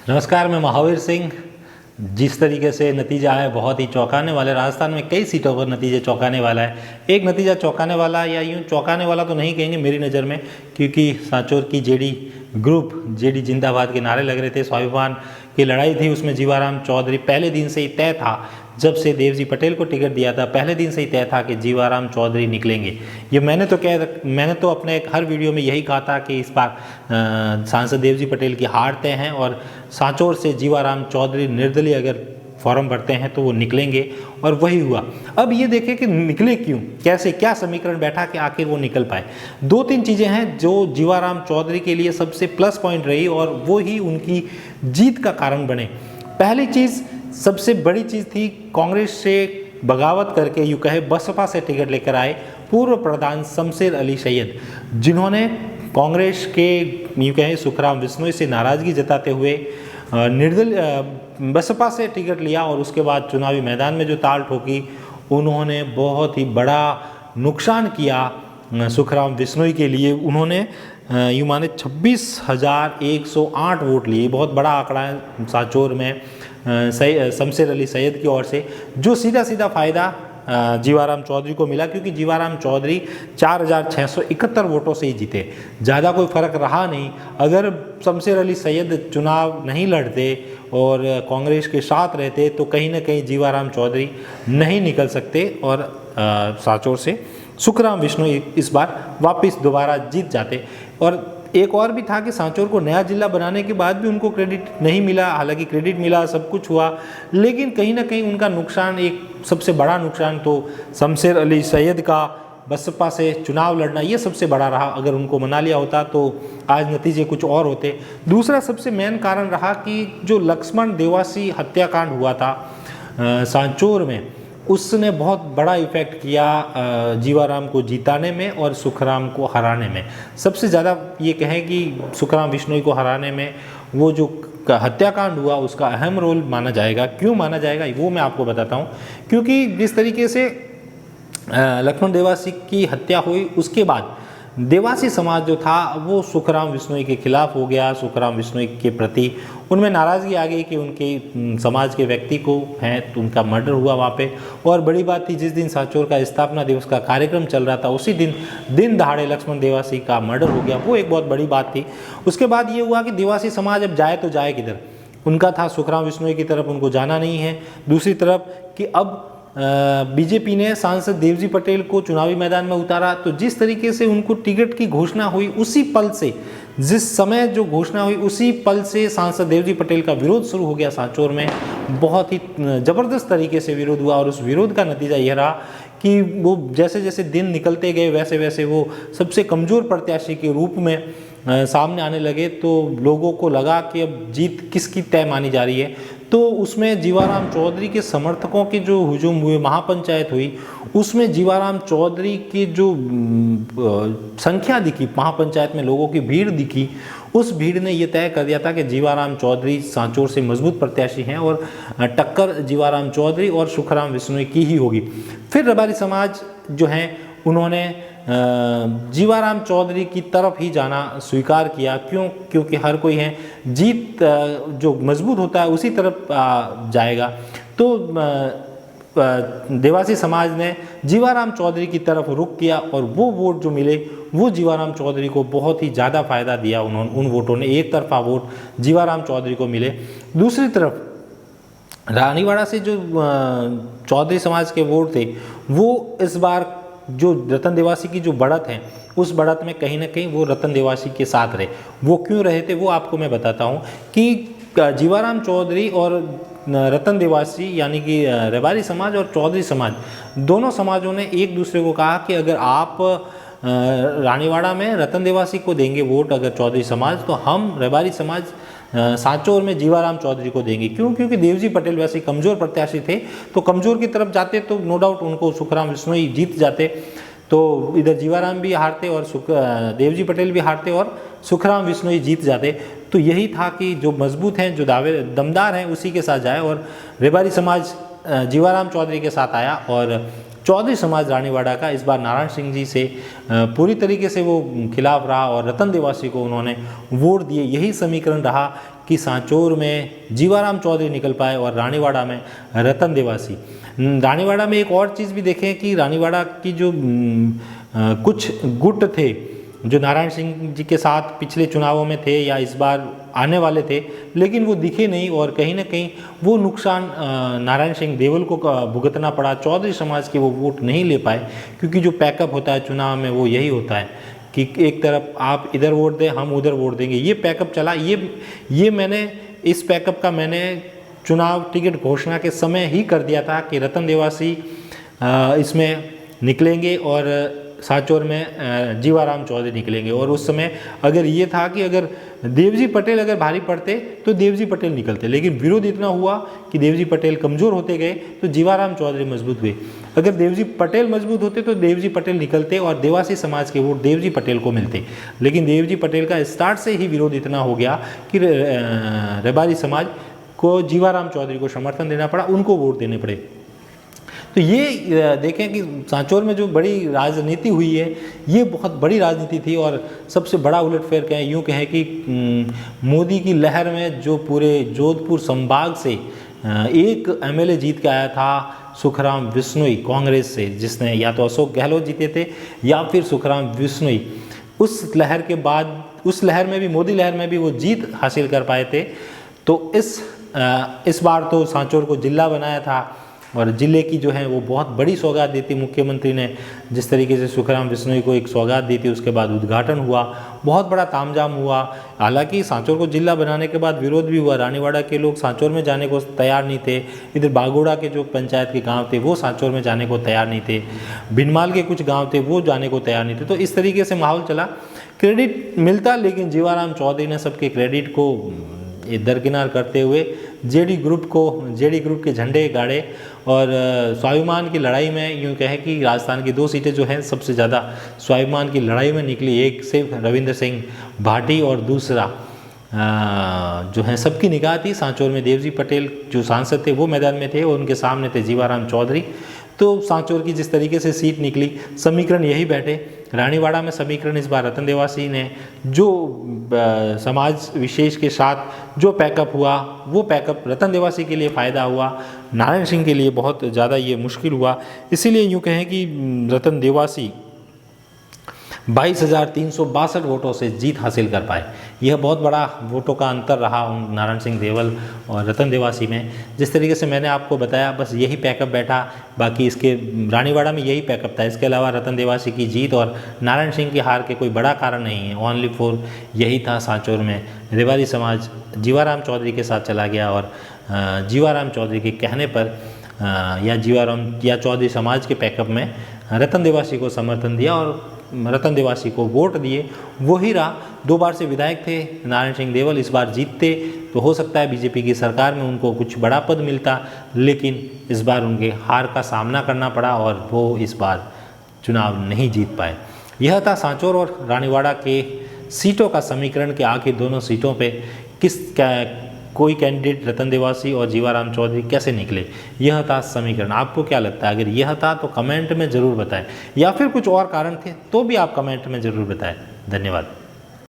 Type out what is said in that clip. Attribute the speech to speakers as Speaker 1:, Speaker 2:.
Speaker 1: नमस्कार, मैं महावीर सिंह। जिस तरीके से नतीजा है बहुत ही चौंकाने वाले, राजस्थान में कई सीटों पर नतीजे चौंकाने वाला है। एक नतीजा चौंकाने वाला, या यूँ चौंकाने वाला तो नहीं कहेंगे मेरी नज़र में, क्योंकि सांचौर की जेडी ग्रुप, जेडी जिंदाबाद के नारे लग रहे थे। स्वाभिमान की लड़ाई थी, उसमें जीवाराम चौधरी पहले दिन से ही तय था। जब से देवजी पटेल को टिकट दिया था, पहले दिन से ही तय था कि जीवाराम चौधरी निकलेंगे। ये मैंने तो अपने हर वीडियो में यही कहा था कि इस बार सांसद देवजी पटेल की हार तय हैं और सांचौर से जीवाराम चौधरी निर्दलीय अगर फॉर्म भरते हैं तो वो निकलेंगे, और वही हुआ। अब ये देखें कि निकले क्यों, कैसे, क्या समीकरण बैठा कि आखिर वो निकल पाए। दो तीन चीज़ें हैं जो जीवाराम चौधरी के लिए सबसे प्लस पॉइंट रही और वो ही उनकी जीत का कारण बने। पहली चीज़, सबसे बड़ी चीज़ थी, कांग्रेस से बगावत करके यूँ कहे बसपा से टिकट लेकर आए पूर्व प्रधान शमशेर अली सैयद, जिन्होंने कांग्रेस के यूँ कहें सुखराम बिश्नोई से नाराज़गी जताते हुए बसपा से टिकट लिया और उसके बाद चुनावी मैदान में जो ताल ठोकी, उन्होंने बहुत ही बड़ा नुकसान किया सुखराम बिश्नोई के लिए। उन्होंने यूँ माने 26,108 वोट लिए, बहुत बड़ा आंकड़ा है सांचौर में शमशेर अली सैयद की ओर से, जो सीधा सीधा फ़ायदा जीवाराम चौधरी को मिला, क्योंकि जीवाराम चौधरी 4,671 वोटों से ही जीते। ज़्यादा कोई फ़र्क रहा नहीं। अगर शमशेर अली सैयद चुनाव नहीं लड़ते और कांग्रेस के साथ रहते तो कहीं ना कहीं जीवाराम चौधरी नहीं निकल सकते और सांचौर से सुखराम बिश्नोई इस बार वापस दोबारा जीत जाते। और एक और भी था कि सांचौर को नया जिला बनाने के बाद भी उनको क्रेडिट नहीं मिला। हालांकि क्रेडिट मिला, सब कुछ हुआ, लेकिन कहीं ना कहीं उनका नुकसान, एक सबसे बड़ा नुकसान तो शमशेर अली सैयद का बसपा से चुनाव लड़ना, ये सबसे बड़ा रहा। अगर उनको मना लिया होता तो आज नतीजे कुछ और होते। दूसरा सबसे मेन कारण रहा कि जो लक्ष्मण देवासी हत्याकांड हुआ था सांचौर में, उसने बहुत बड़ा इफेक्ट किया जीवाराम को जिताने में और सुखराम को हराने में। सबसे ज़्यादा ये कहें कि सुखराम बिश्नोई को हराने में वो जो हत्याकांड हुआ उसका अहम रोल माना जाएगा। क्यों माना जाएगा वो मैं आपको बताता हूँ। क्योंकि जिस तरीके से लक्ष्मण देवासी की हत्या हुई, उसके बाद देवासी समाज जो था वो सुखराम बिश्नोई के खिलाफ हो गया। सुखराम बिश्नोई के प्रति उनमें नाराज़गी आ गई कि उनके समाज के व्यक्ति को हैं तो उनका मर्डर हुआ वहाँ पे। और बड़ी बात थी, जिस दिन सांचौर का स्थापना दिवस का कार्यक्रम चल रहा था, उसी दिन दहाड़े लक्ष्मण देवासी का मर्डर हो गया। वो एक बहुत बड़ी बात थी। उसके बाद ये हुआ कि देवासी समाज अब जाए तो जाए किधर। उनका था सुखराम बिश्नोई की तरफ उनको जाना नहीं है। दूसरी तरफ कि अब बीजेपी ने सांसद देवजी पटेल को चुनावी मैदान में उतारा, तो जिस तरीके से उनको टिकट की घोषणा हुई, उसी पल से, जिस समय जो घोषणा हुई उसी पल से सांसद देवजी पटेल का विरोध शुरू हो गया सांचौर में। बहुत ही ज़बरदस्त तरीके से विरोध हुआ और उस विरोध का नतीजा यह रहा कि वो जैसे जैसे दिन निकलते गए वैसे वैसे वो सबसे कमज़ोर प्रत्याशी के रूप में सामने आने लगे। तो लोगों को लगा कि अब जीत किसकी तय मानी जा रही है। तो उसमें जीवाराम चौधरी के समर्थकों के जो हुजूम हुए, महापंचायत हुई, उसमें जीवाराम चौधरी की जो संख्या दिखी, महापंचायत में लोगों की भीड़ दिखी, उस भीड़ ने ये तय कर दिया था कि जीवाराम चौधरी सांचौर से मजबूत प्रत्याशी हैं और टक्कर जीवाराम चौधरी और सुखराम बिश्नोई की ही होगी। फिर रबारी समाज जो हैं उन्होंने जीवाराम चौधरी की तरफ ही जाना स्वीकार किया। क्यों? क्योंकि हर कोई है, जीत जो मजबूत होता है उसी तरफ जाएगा। तो देवासी समाज ने जीवाराम चौधरी की तरफ रुख किया और वो वोट जो मिले वो जीवाराम चौधरी को बहुत ही ज़्यादा फायदा दिया। उन वोटों ने, एक तरफा वोट जीवाराम चौधरी को मिले। दूसरी तरफ रानीवाड़ा से जो चौधरी समाज के वोट थे, वो इस बार जो रतन देवासी की जो बढ़त है, उस बढ़त में कहीं ना कहीं वो रतन देवासी के साथ रहे। वो क्यों रहे थे वो आपको मैं बताता हूँ कि जीवाराम चौधरी और रतन देवासी यानी कि रबारी समाज और चौधरी समाज, दोनों समाजों ने एक दूसरे को कहा कि अगर आप रानीवाड़ा में रतन देवासी को देंगे वोट, अगर चौधरी समाज, तो हम रबारी समाज सांचौर में जीवाराम चौधरी को देंगे। क्यों? क्योंकि देवजी पटेल वैसे कमज़ोर प्रत्याशी थे, तो कमज़ोर की तरफ जाते तो नो डाउट उनको सुखराम बिश्नोई जीत जाते। तो इधर जीवाराम भी हारते और देवजी पटेल भी हारते और सुखराम बिश्नोई जीत जाते। तो यही था कि जो मजबूत हैं, जो दमदार हैं, उसी के साथ जाए। और रेबारी समाज जीवाराम चौधरी के साथ आया और चौधरी समाज रानीवाड़ा का इस बार नारायण सिंह जी से पूरी तरीके से वो खिलाफ रहा और रतन देवासी को उन्होंने वोट दिए। यही समीकरण रहा कि सांचौर में जीवाराम चौधरी निकल पाए और रानीवाड़ा में रतन देवासी। रानीवाड़ा में एक और चीज़ भी देखें कि रानीवाड़ा की जो कुछ गुट थे जो नारायण सिंह जी के साथ पिछले चुनावों में थे या इस बार आने वाले थे, लेकिन वो दिखे नहीं और कहीं ना कहीं वो नुकसान नारायण सिंह देवल को भुगतना पड़ा। चौधरी समाज के वो वोट नहीं ले पाए, क्योंकि जो पैकअप होता है चुनाव में वो यही होता है कि एक तरफ आप इधर वोट दें, हम उधर वोट देंगे। ये पैकअप चला। ये मैंने इस पैकअप का मैंने चुनाव टिकट घोषणा के समय ही कर दिया था कि रतन देवासी इसमें निकलेंगे और सांचौर में जीवाराम चौधरी निकलेंगे। और उस समय अगर ये था कि अगर देवजी पटेल अगर भारी पड़ते तो देवजी पटेल निकलते, लेकिन विरोध इतना हुआ कि देवजी पटेल कमज़ोर होते गए तो जीवाराम चौधरी मजबूत हुए। अगर देवजी पटेल मजबूत होते तो देवजी पटेल निकलते और देवासी समाज के वोट देवजी पटेल को मिलते, लेकिन देवजी पटेल का स्टार्ट से ही विरोध इतना हो गया कि रबारी समाज को जीवाराम चौधरी को समर्थन देना पड़ा, उनको वोट देने पड़े। तो ये देखें कि सांचौर में जो बड़ी राजनीति हुई है ये बहुत बड़ी राजनीति थी। और सबसे बड़ा उलटफेर कहें, यूँ कहें कि मोदी की लहर में जो पूरे जोधपुर संभाग से एक एमएलए जीत के आया था सुखराम बिश्नोई कांग्रेस से, जिसने या तो अशोक गहलोत जीते थे या फिर सुखराम बिश्नोई, उस लहर के बाद उस लहर में भी मोदी लहर में भी वो जीत हासिल कर पाए थे। तो इस बार तो सांचौर को जिला बनाया था और ज़िले की जो है वो बहुत बड़ी सौगात दी थी मुख्यमंत्री ने। जिस तरीके से सुखराम बिश्नोई को एक सौगात दी थी, उसके बाद उद्घाटन हुआ, बहुत बड़ा तामझाम हुआ। हालांकि सांचौर को जिला बनाने के बाद विरोध भी हुआ, रानीवाड़ा के लोग सांचौर में जाने को तैयार नहीं थे, इधर बागोड़ा के जो पंचायत के गाँव थे वो सांचौर में जाने को तैयार नहीं थे, भिनमाल के कुछ गाँव थे वो जाने को तैयार नहीं थे। तो इस तरीके से माहौल चला, क्रेडिट मिलता, लेकिन जीवाराम चौधरी ने सबके क्रेडिट को दरकिनार करते हुए जेडी ग्रुप के झंडे गाड़े और स्वाभिमान की लड़ाई में यूँ कहें कि राजस्थान की 2 सीटें जो हैं सबसे ज़्यादा स्वाभिमान की लड़ाई में निकली। एक से रविंद्र सिंह भाटी और दूसरा जो है सबकी निगाह थी सांचौर में देवजी पटेल जो सांसद थे वो मैदान में थे और उनके सामने थे जीवाराम चौधरी। तो सांचौर की जिस तरीके से सीट निकली, समीकरण यही बैठे। रानीवाड़ा में समीकरण इस बार रतन देवासी ने जो समाज विशेष के साथ जो पैकअप हुआ वो पैकअप रतन देवासी के लिए फ़ायदा हुआ, नारायण सिंह के लिए बहुत ज़्यादा ये मुश्किल हुआ। इसीलिए यूँ कहें कि रतन देवासी 22,362 वोटों से जीत हासिल कर पाए। यह बहुत बड़ा वोटों का अंतर रहा नारायण सिंह देवल और रतन देवासी में। जिस तरीके से मैंने आपको बताया बस यही पैकअप बैठा, बाकी इसके रानीवाड़ा में यही पैकअप था। इसके अलावा रतन देवासी की जीत और नारायण सिंह की हार के कोई बड़ा कारण नहीं है, ओनली फॉर यही था सांचौर में रेवाड़ी समाज जीवाराम चौधरी के साथ चला गया और जीवाराम चौधरी के कहने पर या चौधरी समाज के पैकअप में रतन देवासी को समर्थन दिया और रतन देवासी को वोट दिए। वही रहा, 2 बार से विधायक थे नारायण सिंह देवल, इस बार जीतते तो हो सकता है बीजेपी की सरकार में उनको कुछ बड़ा पद मिलता, लेकिन इस बार उनके हार का सामना करना पड़ा और वो इस बार चुनाव नहीं जीत पाए। यह था सांचौर और रानीवाड़ा के सीटों का समीकरण कि आखिर दोनों सीटों पे कोई कैंडिडेट रतन देवासी और जीवाराम चौधरी कैसे निकले। यह था समीकरण। आपको क्या लगता है? अगर यह था तो कमेंट में ज़रूर बताएं, या फिर कुछ और कारण थे तो भी आप कमेंट में ज़रूर बताएं। धन्यवाद।